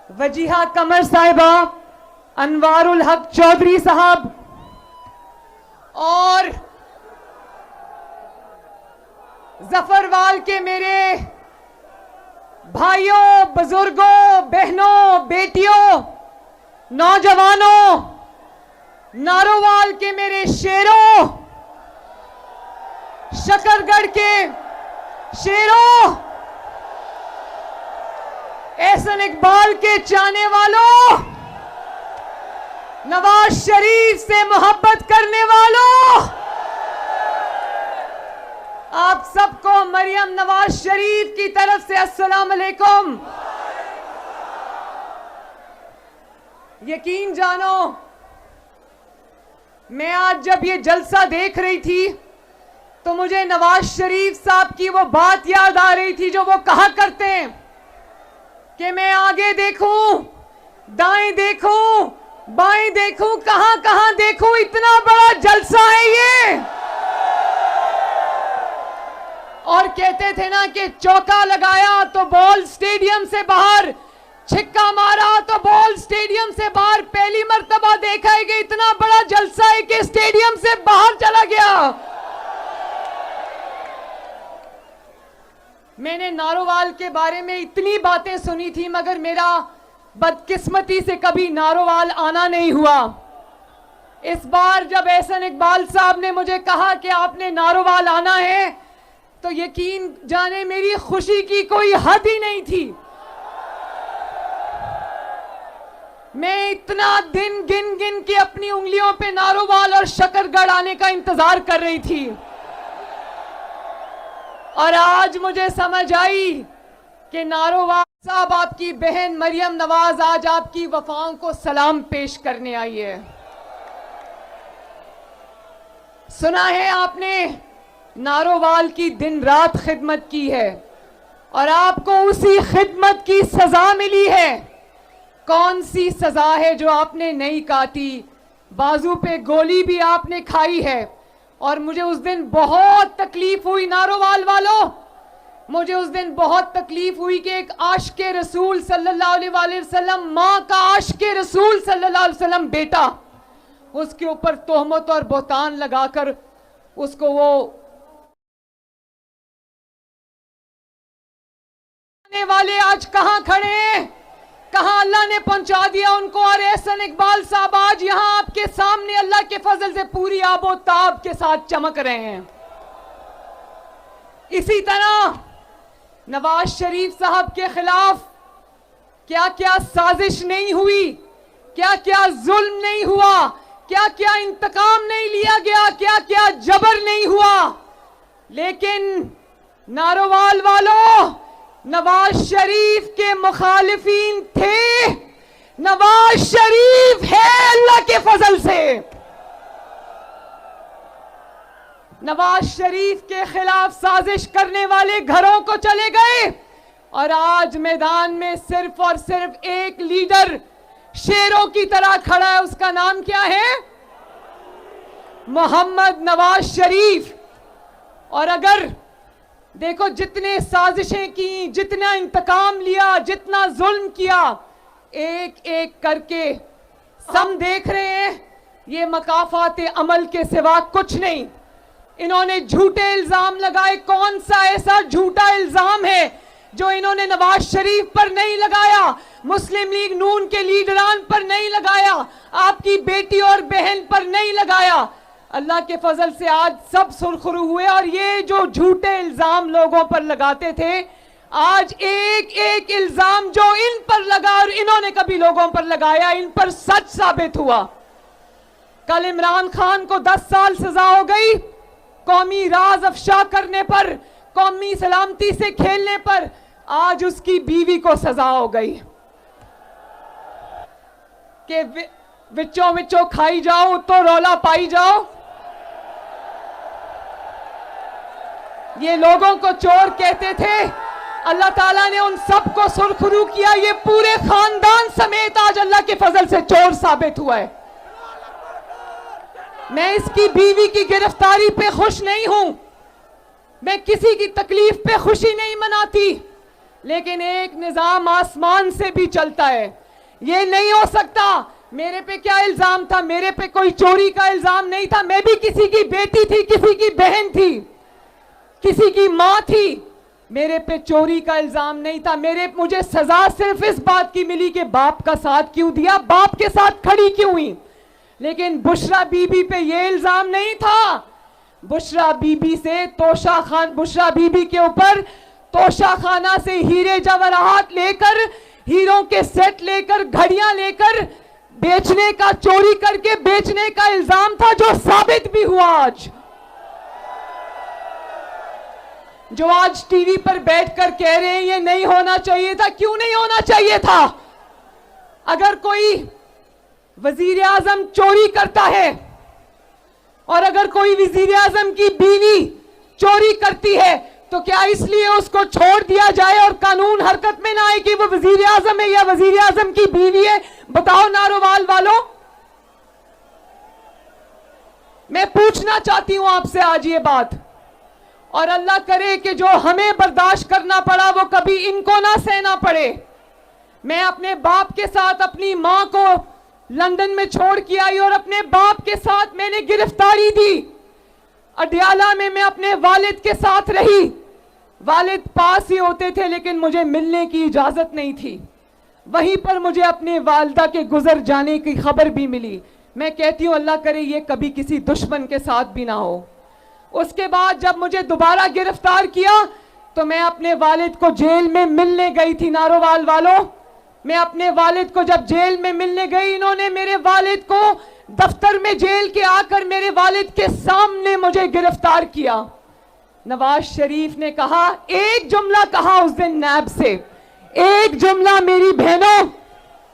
वजीहा कमर साहिबा, अनवारुल हक चौधरी साहब और जफरवाल के मेरे भाइयों, बुजुर्गों, बहनों, बेटियों, नौजवानों, नारोवाल के मेरे शेरों, शकरगढ़ के शेरों, एहसन इकबाल के चाहने वालों, नवाज शरीफ से मोहब्बत करने वालों, आप सबको मरियम नवाज शरीफ की तरफ से अस्सलाम अलैकुम। यकीन जानो, मैं आज जब ये जलसा देख रही थी तो मुझे नवाज शरीफ साहब की वो बात याद आ रही थी जो वो कहा करते हैं कि मैं आगे देखूं, दाएं देखूं, बाएं देखूं, कहां कहां देखूं, इतना बड़ा जलसा है ये। और कहते थे ना कि चौका लगाया तो बॉल स्टेडियम से बाहर, छिक्का मारा तो बॉल स्टेडियम से बाहर। पहली मर्तबा देखा है कि इतना बड़ा जलसा है कि स्टेडियम से बाहर चला गया। मैंने नारोवाल के बारे में इतनी बातें सुनी थी, मगर मेरा बदकिस्मती से कभी नारोवाल आना नहीं हुआ। इस बार जब एहसन इकबाल साहब ने मुझे कहा कि आपने नारोवाल आना है, तो यकीन जाने मेरी खुशी की कोई हद ही नहीं थी। मैं इतना दिन गिन गिन के अपनी उंगलियों पे नारोवाल और शकरगढ़ आने का इंतजार कर रही थी, और आज मुझे समझ आई कि नारोवाल साहब, आपकी बहन मरियम नवाज आज आपकी वफाओं को सलाम पेश करने आई है। सुना है आपने नारोवाल की दिन रात खिदमत की है और आपको उसी खिदमत की सजा मिली है। कौन सी सजा है जो आपने नहीं काटी? बाजू पे गोली भी आपने खाई है। और मुझे उस दिन बहुत तकलीफ हुई नारोवाल वालों, मुझे उस दिन बहुत तकलीफ हुई कि एक आशिक़े रसूल सल्लल्लाहु अलैहि वसल्लम, माँ का आशिक़े रसूल सल्लल्लाहु अलैहि वसल्लम बेटा, उसके ऊपर तोहमत और बोतान लगाकर उसको वो वाले आज कहां खड़े हैं, कहां अल्लाह ने पहुंचा दिया उनको। और एहसन इकबाल साहब आज यहां आपके सामने अल्लाह के फजल से पूरी आबो ताब के साथ चमक रहे हैं। इसी तरह नवाज शरीफ साहब के खिलाफ क्या क्या साजिश नहीं हुई, क्या क्या जुल्म नहीं हुआ, क्या क्या इंतकाम नहीं लिया गया, क्या क्या जबर नहीं हुआ। लेकिन नारोवाल वालों, नवाज शरीफ के मुखालिफिन थे, नवाज शरीफ है अल्लाह के फजल से। नवाज शरीफ के खिलाफ साजिश करने वाले घरों को चले गए और आज मैदान में सिर्फ और सिर्फ एक लीडर शेरों की तरह खड़ा है। उसका नाम क्या है? मोहम्मद नवाज शरीफ। और अगर देखो, जितने साजिशें की, जितना इंतकाम लिया, जितना जुल्म किया, एक एक करके सब देख रहे हैं, ये मकाफात अमल के सिवा कुछ नहीं। इन्होंने झूठे इल्जाम लगाए। कौन सा ऐसा झूठा इल्जाम है जो इन्होंने नवाज शरीफ पर नहीं लगाया, मुस्लिम लीग नून के लीडरान पर नहीं लगाया, आपकी बेटी और बहन पर नहीं लगाया? अल्लाह के फजल से आज सब सुरखरू हुए। और ये जो झूठे इल्जाम लोगों पर लगाते थे, आज एक एक इल्जाम जो इन पर लगा और इन्होंने कभी लोगों पर लगाया, इन पर सच साबित हुआ। कल इमरान खान को 10 साल सजा हो गई कौमी राज अफशा करने पर, कौमी सलामती से खेलने पर। आज उसकी बीवी को सजा हो गई कि विचों विचों खाई जाओ तो रौला पाई जाओ। ये लोगों को चोर कहते थे, अल्लाह ताला ने उन सबको सुरखरू किया। ये पूरे खानदान समेत आज अल्लाह के फजल से चोर साबित हुआ है। मैं इसकी बीवी की गिरफ्तारी पे खुश नहीं हूं, मैं किसी की तकलीफ पे खुशी नहीं मनाती, लेकिन एक निजाम आसमान से भी चलता है। ये नहीं हो सकता। मेरे पे क्या इल्जाम था? मेरे पे कोई चोरी का इल्जाम नहीं था। मैं भी किसी की बेटी थी, किसी की बहन थी, किसी की मां थी। मेरे पे चोरी का इल्जाम नहीं था। मुझे सजा सिर्फ इस बात की मिली कि बाप का साथ क्यों दिया, बाप के साथ खड़ी क्यों हुई। लेकिन बुशरा बीबी पे ये इल्जाम नहीं था। बुशरा बीबी के ऊपर तोशा खाना से हीरे जवाहरात लेकर, हीरों के सेट लेकर, घड़ियां लेकर बेचने का, चोरी करके बेचने का इल्जाम था, जो साबित भी हुआ। आज जो आज टीवी पर बैठकर कह रहे हैं ये नहीं होना चाहिए था, क्यों नहीं होना चाहिए था? अगर कोई वजीर आजम चोरी करता है और अगर कोई वजीर आजम की बीवी चोरी करती है, तो क्या इसलिए उसको छोड़ दिया जाए और कानून हरकत में ना आए कि वो वजीर आजम है या वजीर आजम की बीवी है? बताओ नारोवाल वालों। मैं पूछना चाहती हूं आपसे आज ये बात, और अल्लाह करे कि जो हमें बर्दाश्त करना पड़ा वो कभी इनको ना सहना पड़े। मैं अपने बाप के साथ अपनी मां को लंदन में छोड़ के आई और अपने बाप के साथ मैंने गिरफ्तारी दी। अडयाला में मैं अपने वालिद के साथ रही। वालिद पास ही होते थे लेकिन मुझे मिलने की इजाजत नहीं थी। वहीं पर मुझे अपने वालिदा के गुजर जाने की खबर भी मिली। मैं कहती हूं अल्लाह करे ये कभी किसी दुश्मन के साथ भी ना हो। उसके बाद जब मुझे दोबारा गिरफ्तार किया तो मैं अपने वालिद को जेल में मिलने गई थी। नारोवाल वालों, मैं अपने वालिद को जब जेल में मिलने गई, इन्होंने मेरे वालिद को दफ्तर में जेल के आकर मेरे वालिद के सामने मुझे गिरफ्तार किया। नवाज शरीफ ने कहा, एक जुमला कहा उस दिन नैब से, एक जुमला मेरी बहनों।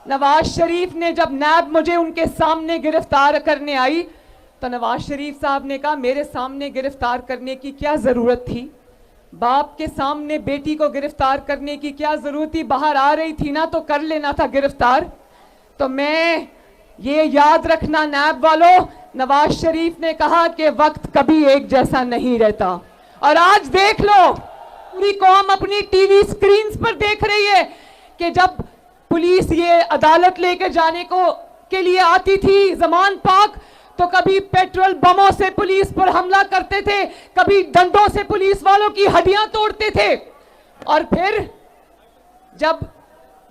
नवाज शरीफ ने जब नैब मुझे उनके सामने गिरफ्तार करने आई तो नवाज शरीफ साहब ने कहा मेरे सामने गिरफ्तार करने की क्या जरूरत थी? बाप के सामने बेटी को गिरफ्तार करने की क्या जरूरत थी? बाहर आ रही थी ना तो कर लेना था गिरफ्तार। तो मैं ये याद रखना नैब वालों, नवाज शरीफ ने कहा कि वक्त कभी एक जैसा नहीं रहता। और आज देख लो, पूरी कौम अपनी टीवी स्क्रीन पर देख रही है कि जब पुलिस ये अदालत लेकर जाने के लिए आती थी जमान पाक, तो कभी पेट्रोल बमों से पुलिस पर हमला करते थे, कभी डंडों से पुलिस वालों की हड्डियां तोड़ते थे। और फिर जब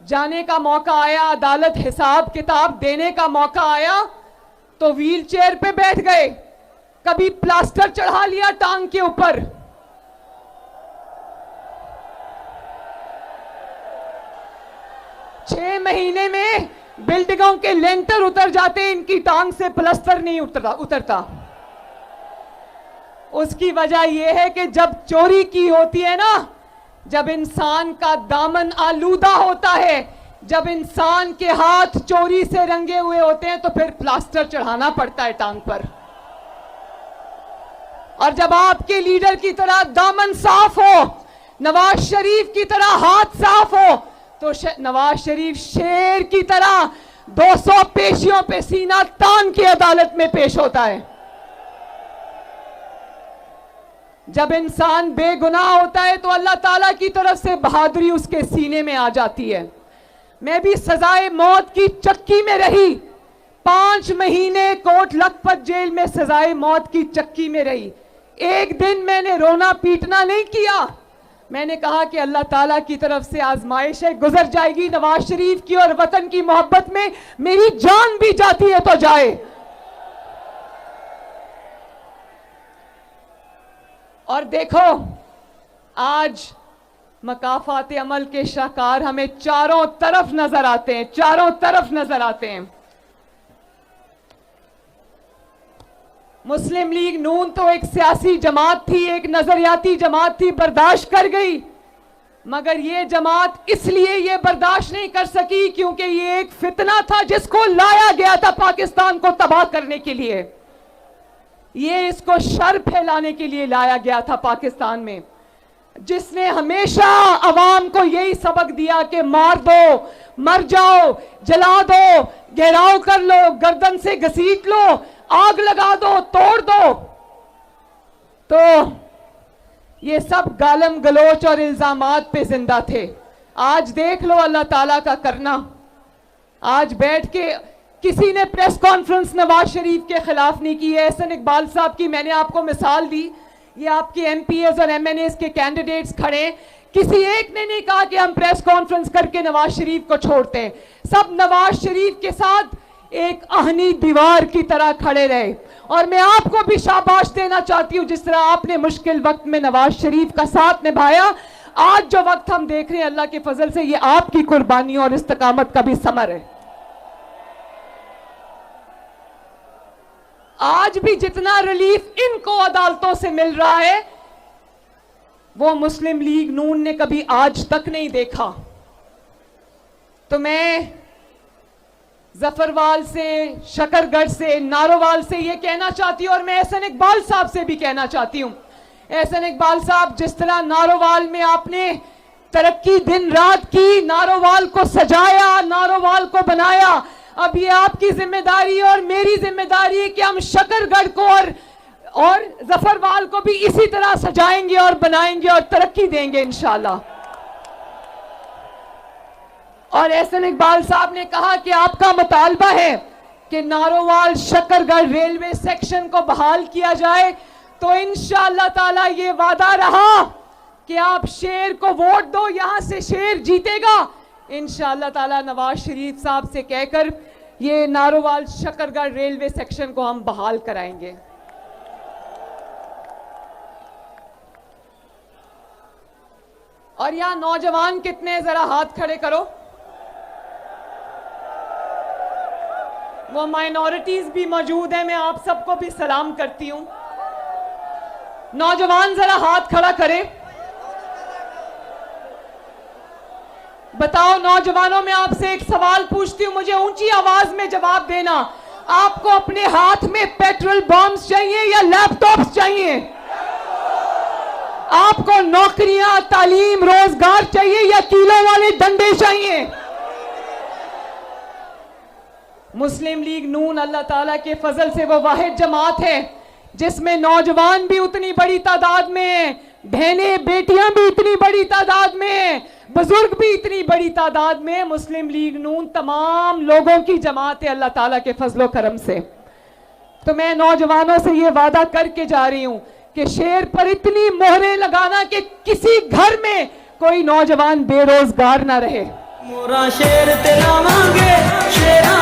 जाने का मौका आया, अदालत हिसाब किताब देने का मौका आया, तो व्हील चेयर पे बैठ गए, कभी प्लास्टर चढ़ा लिया टांग के ऊपर। छह महीने में बिल्डिंगों के लेंटर उतर जाते, इनकी टांग से प्लास्टर नहीं उतरता। उसकी वजह यह है कि जब चोरी की होती है ना, जब इंसान का दामन आलूदा होता है, जब इंसान के हाथ चोरी से रंगे हुए होते हैं, तो फिर प्लास्टर चढ़ाना पड़ता है टांग पर। और जब आपके लीडर की तरह दामन साफ हो, नवाज शरीफ की तरह हाथ साफ हो, तो नवाज शरीफ शेर की तरह 200 पेशियों पे सीना तान के अदालत में पेश होता है। जब इंसान बेगुनाह होता है तो अल्लाह ताला की तरफ से बहादुरी उसके सीने में आ जाती है। मैं भी सजाए मौत की चक्की में रही, 5 महीने कोट लखपत जेल में सजाए मौत की चक्की में रही। एक दिन मैंने रोना पीटना नहीं किया। मैंने कहा कि अल्लाह ताला की तरफ से आजमाइशें गुजर जाएगी नवाज शरीफ की, और वतन की मोहब्बत में मेरी जान भी जाती है तो जाए। और देखो आज मकाफात अमल के शाहकार हमें चारों तरफ नजर आते हैं, चारों तरफ नजर आते हैं। मुस्लिम लीग नून तो एक सियासी जमात थी, एक नजरियाती जमात थी, बर्दाश्त कर गई। मगर ये जमात इसलिए ये बर्दाश्त नहीं कर सकी क्योंकि ये एक फितना था जिसको लाया गया था पाकिस्तान को तबाह करने के लिए। ये इसको शर फैलाने के लिए लाया गया था पाकिस्तान में, जिसने हमेशा अवाम को यही सबक दिया कि मार दो, मर जाओ, जला दो, घेराव कर लो, गर्दन से घसीट लो, आग लगा दो, तोड़ दो। तो ये सब गालम गलोच और इल्जामात पे जिंदा थे। आज देख लो अल्लाह ताला का करना। आज बैठ के किसी ने प्रेस कॉन्फ्रेंस नवाज शरीफ के खिलाफ नहीं की है। एहसन इकबाल साहब की मैंने आपको मिसाल दी, ये आपके एमपीएस और एमएनएस के कैंडिडेट्स खड़े, किसी एक ने नहीं कहा कि हम प्रेस कॉन्फ्रेंस करके नवाज शरीफ को छोड़ते हैं। सब नवाज शरीफ के साथ एक आहनी दीवार की तरह खड़े रहे। और मैं आपको भी शाबाश देना चाहती हूं, जिस तरह आपने मुश्किल वक्त में नवाज शरीफ का साथ निभाया। आज जो वक्त हम देख रहे हैं अल्लाह के फजल से, ये आपकी कुर्बानी और इस्तकामत का भी समर है। आज भी जितना रिलीफ इनको अदालतों से मिल रहा है वो मुस्लिम लीग नून ने कभी आज तक नहीं देखा। तो मैं जफरवाल से, शकरगढ़ से, नारोवाल से ये कहना चाहती हूं, और मैं एहसन इकबाल साहब से भी कहना चाहती हूं। एहसन इकबाल साहब, जिस तरह नारोवाल में आपने तरक्की दिन रात की, नारोवाल को सजाया, नारोवाल को बनाया, अब ये आपकी जिम्मेदारी और मेरी जिम्मेदारी है कि हम शकरगढ़ को और जफरवाल को भी इसी तरह सजाएंगे और बनाएंगे और तरक्की देंगे इंशाल्लाह। और एहसन इकबाल साहब ने कहा कि आपका मुतालबा है कि नारोवाल शकरगढ़ रेलवे सेक्शन को बहाल किया जाए, तो इंशाअल्लाह ताला ये वादा रहा कि आप शेर को वोट दो, यहां से शेर जीतेगा। इंशाअल्लाह ताला नवाज शरीफ साहब से कहकर ये नारोवाल शकरगढ़ रेलवे सेक्शन को हम बहाल कराएंगे। और यहां नौजवान कितने, जरा हाथ खड़े करो। वो माइनॉरिटीज भी मौजूद है, मैं आप सबको भी सलाम करती हूं। नौजवान जरा हाथ खड़ा करें। बताओ नौजवानों, मैं आपसे एक सवाल पूछती हूं, मुझे ऊंची आवाज में जवाब देना। आपको अपने हाथ में पेट्रोल बॉम्ब्स चाहिए या लैपटॉप्स चाहिए? आपको नौकरियां, तालीम, रोजगार चाहिए या किलो वाले डंडे चाहिए? मुस्लिम लीग नून अल्लाह ताला के फजल से वो वाहिद जमात है जिसमें नौजवान भी उतनी बड़ी तादाद में, बहनें बेटियां भी इतनी बड़ी तादाद में, बुजुर्ग भी इतनी बड़ी तादाद में। मुस्लिम लीग नून तमाम लोगों की जमात है अल्लाह ताला के फजलो करम से। तो मैं नौजवानों से ये वादा करके जा रही हूं कि शेर पर इतनी मोहरें लगाना कि किसी घर में कोई नौजवान बेरोजगार ना रहे। मोरा शेर तेरा मांगे शेरा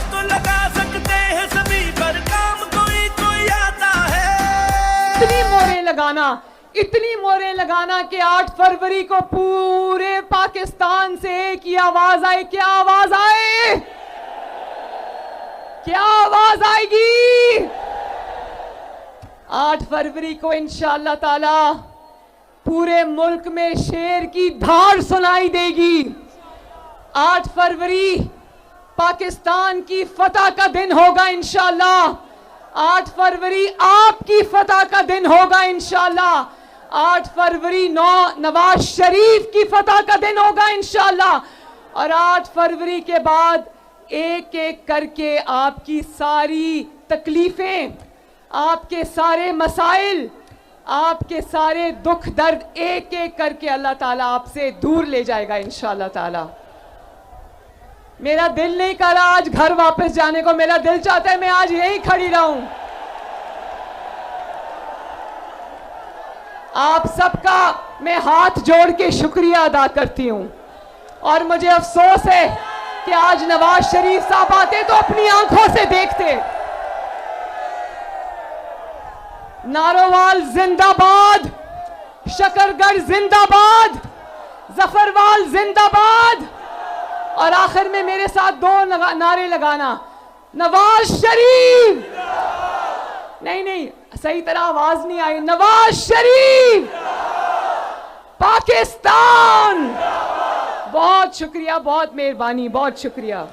तो लगा सकते हैं सभी पर, काम कोई कोई आता है। इतनी मोहरें लगाना कि 8 फरवरी को पूरे पाकिस्तान से एक ही आवाज आए। क्या आवाज आए? क्या आवाज आएगी? 8 फरवरी को इंशाअल्लाह ताला पूरे मुल्क में शेर की धार सुनाई देगी। 8 फरवरी पाकिस्तान की फतह का दिन होगा इंशाअल्लाह। 8 फरवरी आपकी फतह का दिन होगा इंशाअल्लाह। 8 फरवरी नवाज शरीफ की फतह का दिन होगा इंशाअल्लाह। और 8 फरवरी के बाद एक एक करके आपकी सारी तकलीफें, आपके सारे मसाइल, आपके सारे दुख दर्द एक एक करके अल्लाह ताला आपसे दूर ले जाएगा इंशाअल्लाह ताला। मेरा दिल नहीं कर रहा आज घर वापस जाने को, मेरा दिल चाहता है मैं आज यहीं खड़ी रहूं। आप सबका मैं हाथ जोड़ के शुक्रिया अदा करती हूं। और मुझे अफसोस है कि आज नवाज शरीफ साहब आते तो अपनी आंखों से देखते। नारोवाल जिंदाबाद, शकरगढ़ जिंदाबाद, जफरवाल जिंदाबाद। और आखिर में मेरे साथ 2 नारे लगाना। नवाज शरीफ, नहीं सही तरह आवाज नहीं आई। नवाज शरीफ, पाकिस्तान। बहुत शुक्रिया, बहुत मेहरबानी, बहुत शुक्रिया।